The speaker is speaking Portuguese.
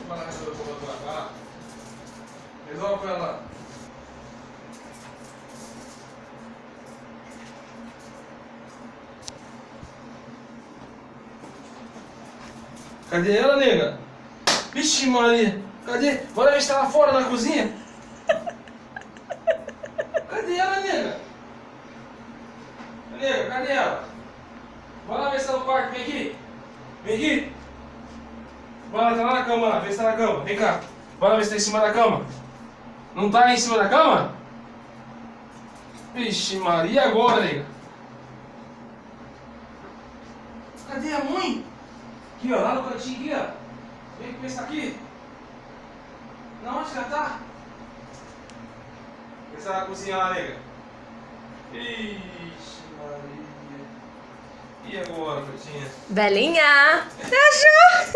Vai lá, resolve pra lá. Resolve com ela. Cadê ela, nega? Vixe, Maria. Cadê? Bora ver se tá lá fora na cozinha. Cadê ela, nega? Nega, cadê ela? Bora lá ver se tá no quarto. Vem aqui. Vem aqui. Bora lá, tá lá na cama lá. Vê se tá na cama. Vem cá. Bora ver se tá em cima da cama. Não tá em cima da cama? Vixe, Maria. E agora, nega? Cadê a mãe? Aqui, ó. Lá no cantinho aqui, ó. Vem ver se tá aqui. Não, onde que ela tá? Vê se ela na cozinha lá, nega. Ixi, Maria. E agora, Frutinha? Belinha! Me ajuda!